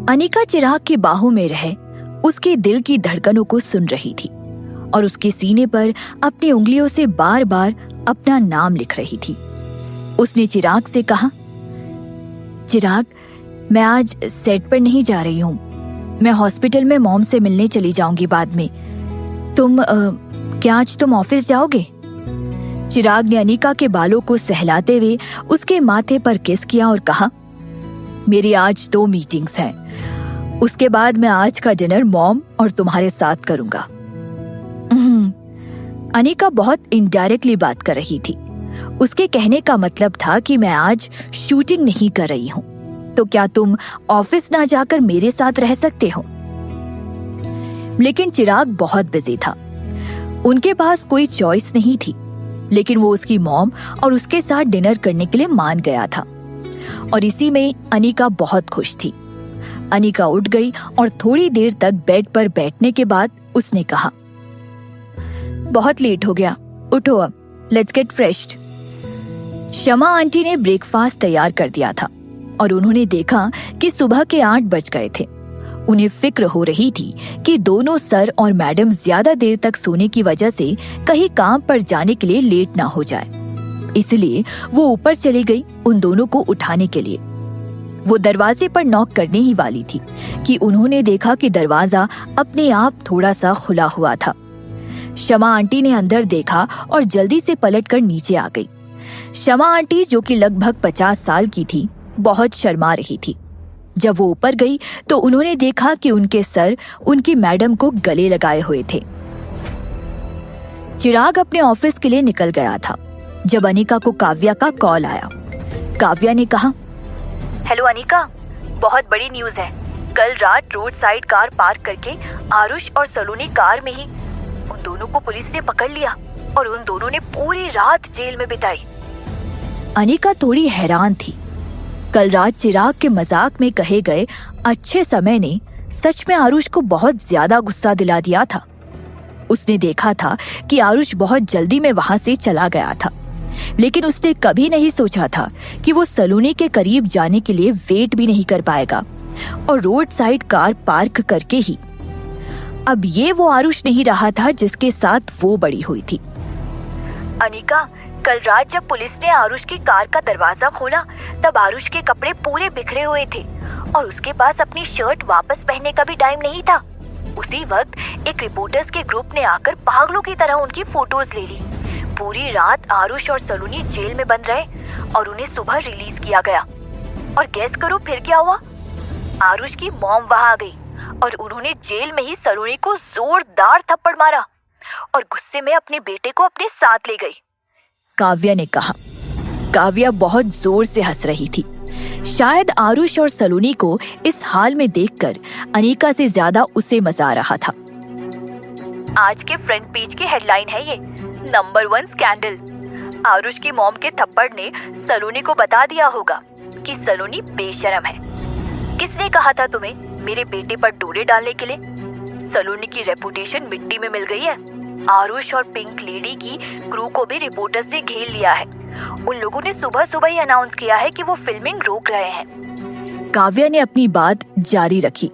अनिका चिराग की बाहों में रह उसके दिल की धड़कनों को सुन रही थी और उसके सीने पर अपनी उंगलियों से बार बार अपना नाम लिख रही थी। उसने चिराग से कहा, चिराग, मैं आज सेट पर नहीं जा रही हूँ। मैं हॉस्पिटल में मॉम से मिलने चली जाऊंगी बाद में। क्या आज तुम ऑफिस जाओगे? चिराग ने अनिका के बालों को सहलाते हुए उसके माथे पर किस किया और कहा, मेरी आज 2 मीटिंग्स हैं। उसके बाद मैं आज का डिनर मॉम और तुम्हारे साथ करूंगा। अनिका बहुत इनडायरेक्टली बात कर रही थी। उसके कहने का मतलब था कि मैं आज शूटिंग नहीं कर रही हूँ, तो क्या तुम ऑफिस ना जाकर मेरे साथ रह सकते हो? लेकिन चिराग बहुत बिजी था। उनके पास कोई चॉइस नहीं थी, लेकिन वो उसकी मॉम और उसके साथ डिनर करने के लिए मान गया था। और इसी में अनिका बहुत खुश थी। अनिका उठ गई और थोड़ी देर तक बेड पर बैठने के बाद उसने कहा, बहुत लेट हो गया, उठो अब, लेट्स गेट फ्रेश्ड। शमा आंटी ने ब्रेकफास्ट तैयार कर दिया था और उन्होंने देखा कि सुबह के 8 बज गए थे। उन्हें फिक्र हो रही थी कि दोनों सर और मैडम ज्यादा देर तक सोने की वजह से कहीं काम पर जाने के लिए लेट ना हो जाए। इसलिए वो ऊपर चली गई उन दोनों को उठाने के लिए। वो दरवाजे पर नॉक करने ही वाली थी कि उन्होंने देखा कि दरवाजा अपने आप थोड़ा सा खुला हुआ था। शमा आंटी ने अंदर देखा और जल्दी से पलटकर नीचे आ गई। शमा आंटी, जो कि लगभग 50 साल की थी, बहुत शर्मा रही थी। जब वो ऊपर गई तो उन्होंने देखा कि उनके सर उनकी मैडम को गले लगाए हुए थे। चिराग अपने ऑफिस के लिए निकल गया था जब अनिका को काव्या का कॉल आया। काव्या ने कहा, हेलो अनिका, बहुत बड़ी न्यूज है। कल रात रोड साइड कार पार्क करके आरुष और सलोनी कार में ही उन दोनों को पुलिस ने पकड़ लिया और उन दोनों ने पूरी रात जेल में बिताई। अनिका थोड़ी हैरान थी। कल रात चिराग के मजाक में कहे गए अच्छे समय ने सच में आरुष को बहुत ज्यादा गुस्सा दिला दिया था। उसने देखा था कि आरुष बहुत जल्दी में वहां से चला गया था, लेकिन उसने कभी नहीं सोचा था कि वो सलोनी के करीब जाने के लिए वेट भी नहीं कर पाएगा और रोड साइड कार पार्क करके ही। अब ये वो आरुष नहीं रहा था जिसके साथ वो बड़ी हुई थी। अनिका, कल रात जब पुलिस ने आरुष की कार का दरवाजा खोला तब आरुष के कपड़े पूरे बिखरे हुए थे और उसके पास अपनी शर्ट वापस पहनने का भी टाइम नहीं था। उसी वक्त एक रिपोर्टर्स के ग्रुप ने आकर पागलों की तरह उनकी फोटोज ले ली। पूरी रात आरुष और सलोनी जेल में बंद रहे और उन्हें सुबह रिलीज किया गया। और गैस करो फिर क्या हुआ? आरुष की मॉम वहां आ गई और उन्होंने जेल में ही सलोनी को जोरदार थप्पड़ मारा और गुस्से में अपने बेटे को अपने साथ ले गई, काव्या ने कहा। काव्या बहुत जोर से हंस रही थी। शायद आरुष और सलोनी को इस हाल में देखकर अनिका से ज्यादा उसे मजा आ रहा था। आज के फ्रंट पेज की हेडलाइन है ये, नंबर 1 स्कैंडल। आरुष की मॉम के थप्पड़ ने सलोनी को बता दिया होगा कि सलोनी बेशरम है। किसने कहा था तुम्हें मेरे बेटे पर डोरे डालने के लिए? सलोनी की रेपुटेशन मिट्टी में मिल गई है। आरुष और पिंक लेडी की क्रू को भी रिपोर्टर्स ने घेर लिया है। उन लोगों ने सुबह सुबह ही अनाउंस किया है कि वो फिल्मिंग रोक रहे हैं। काव्या ने अपनी बात जारी रखी।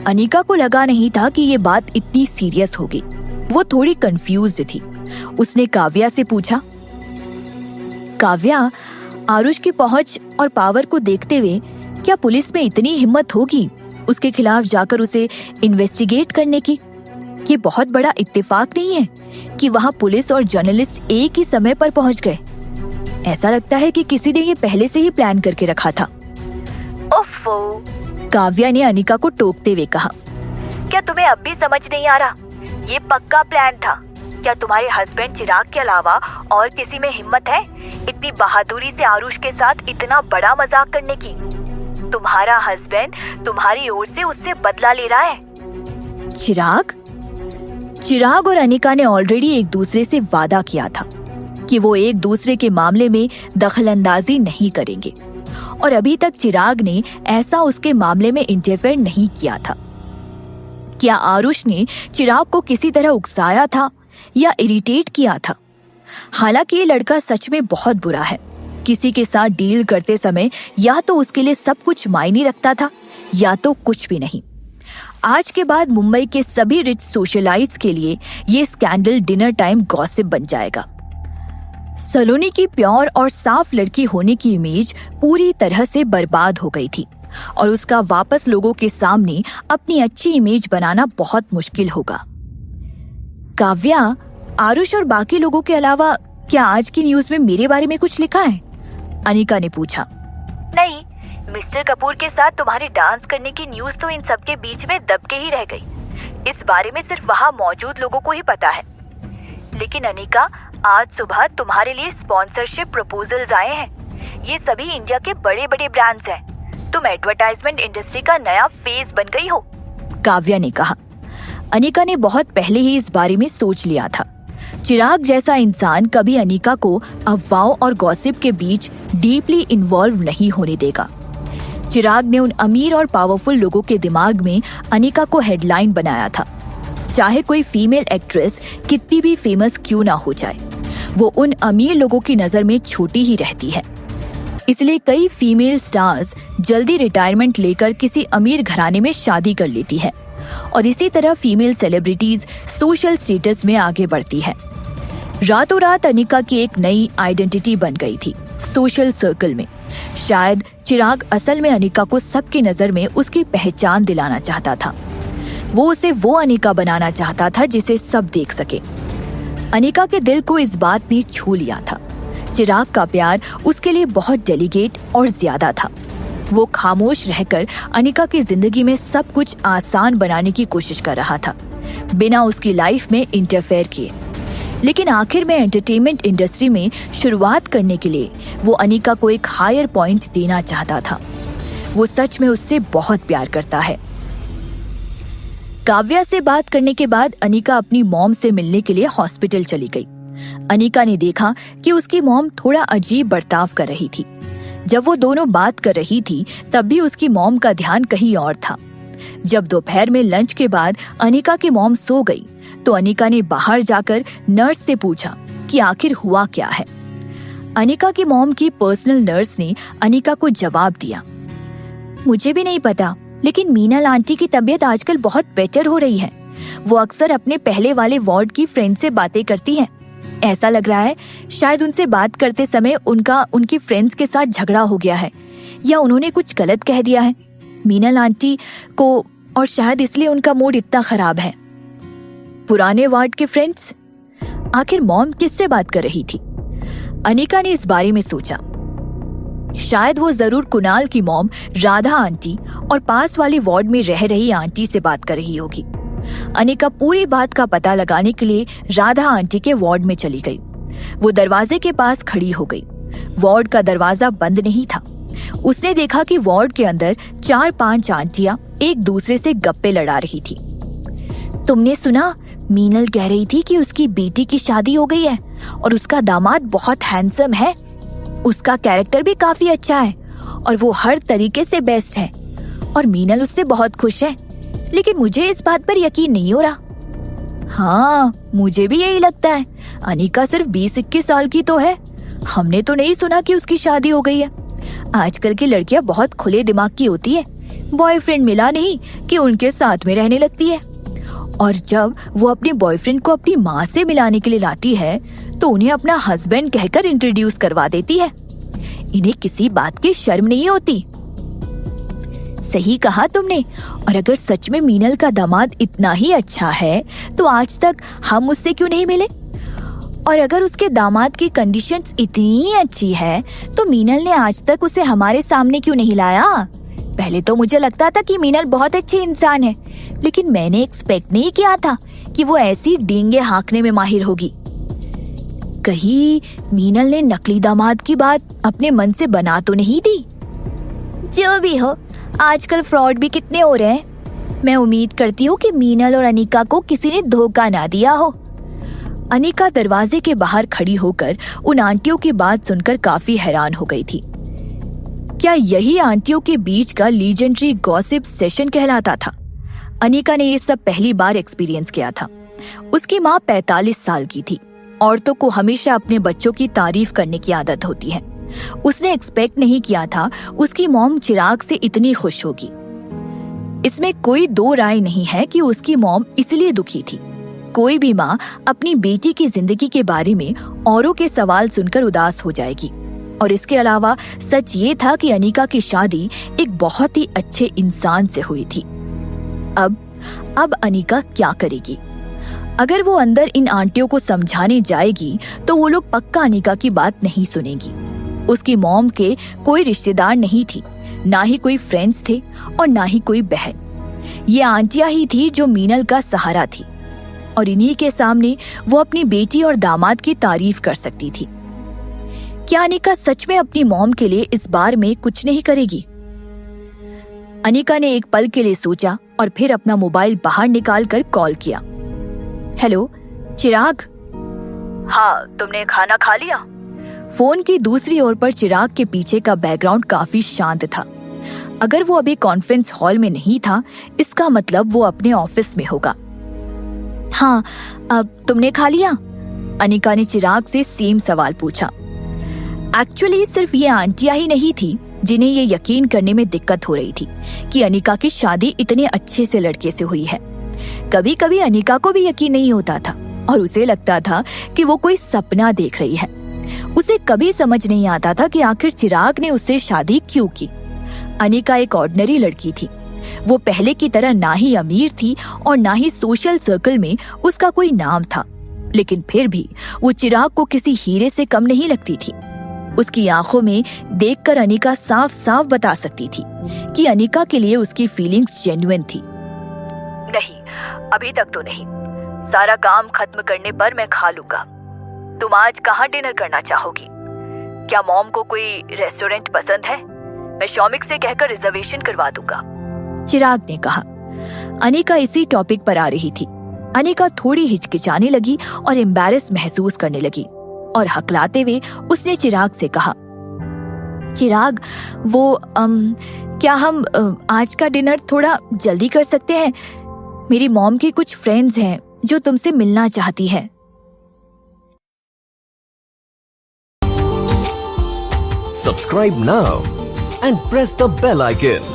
अनिका को लगा नहीं था कि ये बात इतनी सीरियस होगी। वो थोड़ी कंफ्यूज्ड थी। उसने काव्या से पूछा, काव्या, आरुष की पहुंच और पावर को देखते हुए क्या पुलिस में इतनी हिम्मत होगी उसके खिलाफ जाकर उसे इन्वेस्टिगेट करने की? ये बहुत बड़ा इत्तेफाक नहीं है कि वहाँ पुलिस और जर्नलिस्ट एक ही समय पर पहुँच गए। ऐसा लगता है कि किसी ने ये पहले से ही प्लान करके रखा था। ओफो, काव्या ने अनिका को टोकते हुए कहा, क्या तुम्हें अब भी समझ नहीं आ रहा? ये पक्का प्लान था। क्या तुम्हारे हस्बैंड चिराग के अलावा और किसी में हिम्मत है इतनी बहादुरी से आरुष के साथ इतना बड़ा मजाक करने की? तुम्हारा हस्बैंड तुम्हारी ओर से उससे बदला ले रहा है। चिराग और अनिका ने ऑलरेडी एक दूसरे से वादा किया था कि वो एक दूसरे के मामले में दखलंदाजी नहीं करेंगे, और अभी तक चिराग ने ऐसा उसके मामले में इंटरफेयर नहीं किया था। क्या आरुष ने चिराग को किसी तरह उकसाया था या इरिटेट किया था? हालांकि ये लड़का सच में बहुत बुरा है। किसी के साथ डील करते समय या तो उसके लिए सब कुछ मायने रखता था या तो कुछ भी नहीं। आज के बाद मुंबई के सभी रिच सोशलाइट्स के लिए ये स्कैंडल डिनर टाइम गॉसिप बन जाएगा। सलोनी की प्योर और साफ लड़की होने की इमेज पूरी तरह से बर्बाद हो गई थी और उसका वापस लोगों के सामने अपनी अच्छी इमेज बनाना बहुत मुश्किल होगा। काव्या, आरुष और बाकी लोगों के अलावा क्या आज की न्यूज में मेरे बारे में कुछ लिखा है? अनिका ने पूछा। नहीं, मिस्टर कपूर के साथ तुम्हारे डांस करने की न्यूज तो इन सब के बीच में दब के ही रह गई। इस बारे में सिर्फ वहाँ मौजूद लोगों को ही पता है। लेकिन अनिका, आज सुबह तुम्हारे लिए स्पॉन्सरशिप प्रपोजल्स आए हैं। ये सभी इंडिया के बड़े बड़े ब्रांड्स हैं। तुम एडवर्टाइजमेंट इंडस्ट्री का नया फेस बन गई हो, काव्या ने कहा। अनिका ने बहुत पहले ही इस बारे में सोच लिया था। चिराग जैसा इंसान कभी अनिका को अफवाहों और गॉसिप के बीच डीपली इन्वॉल्व नहीं होने देगा। चिराग ने उन अमीर और पावरफुल लोगों के दिमाग में अनिका को हेडलाइन बनाया था। चाहे कोई फीमेल एक्ट्रेस कितनी भी फेमस क्यों ना हो जाए, वो उन अमीर लोगों की नजर में छोटी ही रहती है। इसलिए कई फीमेल स्टार्स जल्दी रिटायरमेंट लेकर किसी अमीर घराने में शादी कर लेती है और इसी तरह फीमेल सेलिब्रिटीज सोशल स्टेटस में आगे बढ़ती है। रातों रात अनिका की एक नई आइडेंटिटी बन गई थी सोशल सर्कल में। शायद चिराग असल में अनिका को सबकी नजर में उसकी पहचान दिलाना चाहता था। वो उसे वो अनिका बनाना चाहता था जिसे सब देख सके। अनिका के दिल को इस बात ने छू लिया था। चिराग का प्यार उसके लिए बहुत डेलिकेट और ज्यादा था। वो खामोश रहकर अनिका की जिंदगी में सब कुछ आसान बनाने की कोशिश कर रहा था, बिना उसकी लाइफ में इंटरफेयर किए। लेकिन आखिर में एंटरटेनमेंट इंडस्ट्री में शुरुआत करने के लिए वो अनिका को एक हायर पॉइंट देना चाहता था। वो सच में उससे बहुत प्यार करता है। काव्या से बात करने के बाद अनिका अपनी मॉम से मिलने के लिए हॉस्पिटल चली गई। अनिका ने देखा कि उसकी मॉम थोड़ा अजीब बर्ताव कर रही थी। जब वो दोनों बात कर रही थी तब भी उसकी मॉम का ध्यान कहीं और था। जब दोपहर में लंच के बाद अनिका की मॉम सो गई तो अनिका ने बाहर जाकर नर्स से पूछा कि आखिर हुआ क्या है। अनिका की मॉम की पर्सनल नर्स ने अनिका को जवाब दिया, मुझे भी नहीं पता, लेकिन मीनल आंटी की तबीयत आजकल बहुत बेटर हो रही है। वो अक्सर अपने पहले वाले वार्ड की फ्रेंड से बातें करती हैं। ऐसा लग रहा है शायद उनसे बात करते समय उनकी फ्रेंड्स के साथ झगड़ा हो गया है या उन्होंने कुछ गलत कह दिया है मीनल आंटी को, और शायद इसलिए उनका मूड इतना खराब है। पुराने वार्ड के फ्रेंड्स? आखिर मॉम किससे बात कर रही थी? अनिका ने इस बारे में सोचा। शायद वो जरूर कुणाल की मॉम राधा आंटी और पास वाली वार्ड में रह रही आंटी से बात कर रही होगी। अनिका पूरी बात का पता लगाने के लिए राधा आंटी के वार्ड में चली गई। वो दरवाजे के पास खड़ी हो गई। वार्ड का दरवाजा बंद नहीं था। उसने देखा कि वार्ड के अंदर 4-5 आंटियां एक दूसरे से गप्पे लड़ा रही थी। तुमने सुना? मीनल कह रही थी कि उसकी बेटी की शादी हो गई है और उसका दामाद बहुत हैंडसम है। उसका कैरेक्टर भी काफी अच्छा है और वो हर तरीके से बेस्ट है और मीनल उससे बहुत खुश है। लेकिन मुझे इस बात पर यकीन नहीं हो रहा। हाँ, मुझे भी यही लगता है। अनिका सिर्फ 20-21 साल की तो है। हमने तो नहीं सुना कि उसकी शादी हो गई है। आजकल की लड़कियां बहुत खुले दिमाग की होती है। बॉयफ्रेंड मिला नहीं कि उनके साथ में रहने लगती है, और जब वो अपने बॉयफ्रेंड को अपनी माँ से मिलाने के लिए लाती है तो उन्हें अपना हस्बैंड कहकर इंट्रोड्यूस करवा देती है। इन्हें किसी बात की शर्म नहीं होती। सही कहा तुमने। और अगर सच में मीनल का दामाद इतना ही अच्छा है तो आज तक हम उससे क्यों नहीं मिले? और अगर उसके दामाद की कंडीशंस इतनी अच्छी है तो मीनल ने आज तक उसे हमारे सामने क्यों नहीं लाया? पहले तो मुझे लगता था कि मीनल बहुत अच्छी इंसान है, लेकिन मैंने एक्सपेक्ट नहीं किया था कि वो ऐसी डींगे हाँकने में माहिर होगी। कहीं मीनल ने नकली दामाद की बात अपने मन से बना तो नहीं दी? जो भी हो, आजकल फ्रॉड भी कितने हो रहे हैं। मैं उम्मीद करती हूँ कि मीनल और अनिका को किसी ने धोखा ना दिया हो। अनिका दरवाजे के बाहर खड़ी होकर उन आंटियों की बात सुनकर काफी हैरान हो गई थी। क्या यही आंटियों के बीच का लीजेंडरी गॉसिप सेशन कहलाता था? अनिका ने ये सब पहली बार एक्सपीरियंस किया था। उसकी माँ 45 साल की थी। औरतों को हमेशा अपने बच्चों की तारीफ करने की आदत होती है। उसने एक्सपेक्ट नहीं किया था उसकी मॉम चिराग से इतनी खुश होगी। इसमें कोई दो राय नहीं है कि उसकी मॉम इसलिए दुखी थी। कोई भी माँ अपनी बेटी की जिंदगी के बारे में औरों के सवाल सुनकर उदास हो जाएगी। और इसके अलावा सच ये था कि अनीका की शादी एक बहुत ही अच्छे इंसान से हुई थी। अब अनीका क्या करेगी? अगर वो अंदर इन आंटियों को समझाने जाएगी तो वो लोग पक्का अनीका की बात नहीं सुनेंगी। उसकी मॉम के कोई रिश्तेदार नहीं थी, ना ही कोई फ्रेंड्स थे और ना ही कोई बहन। ये आंटियां ही थी जो मीनल का सहारा थी और इन्हीं के सामने वो अपनी बेटी और दामाद की तारीफ कर सकती थी। क्या अनीका सच में अपनी मॉम के लिए इस बार में कुछ नहीं करेगी? अनीका ने एक पल के लिए सोचा और फिर अपना मोबाइल बाहर निकालकर कॉल किया। हेलो चिराग। हाँ, तुमने खाना खा लिया? फोन की दूसरी ओर पर चिराग के पीछे का बैकग्राउंड काफी शांत था। अगर वो अभी कॉन्फ्रेंस हॉल में नहीं था, इसका मतलब वो अपने ऑफिस में होगा। हाँ, अब तुमने खा लिया? अनीका ने चिराग से सेम सवाल पूछा। एक्चुअली सिर्फ ये आंटियां ही नहीं थी जिन्हें ये यकीन करने में दिक्कत हो रही थी कि अनीका की शादी इतने अच्छे से लड़के से हुई है। कभी कभी अनीका को भी यकीन नहीं होता था और उसे लगता था कि वो कोई सपना देख रही है। उसे कभी समझ नहीं आता था कि आखिर चिराग ने उससे शादी क्यों की। अनीका एक ऑर्डिनरी लड़की थी। वो पहले की तरह ना ही अमीर थी और ना ही सोशल सर्कल में उसका कोई नाम था, लेकिन फिर भी वो चिराग को किसी हीरे से कम नहीं लगती थी। उसकी आंखों में देखकर अनीका साफ साफ बता सकती थी कि अनीका के लिए उसकी फीलिंग्स जेन्युइन थी। नहीं, अभी तक तो नहीं। सारा काम खत्म करने पर मैं खा लूंगा। तुम आज कहाँ डिनर करना चाहोगी? क्या मॉम को कोई रेस्टोरेंट पसंद है? मैं शॉमिक से कहकर रिजर्वेशन करवा दूंगा, चिराग ने कहा। अनीका इसी टॉपिक पर आ रही थी। अनीका थोड़ी हिचकिचाने लगी और एम्बैरेस महसूस करने लगी और हकलाते हुए उसने चिराग से कहा, चिराग, वो क्या हम आज का डिनर थोड़ा जल्दी कर सकते हैं? मेरी मॉम की कुछ फ्रेंड्स हैं जो तुमसे मिलना चाहती है। Subscribe now and press the bell icon.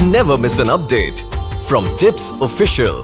Never miss an update from Tips Official.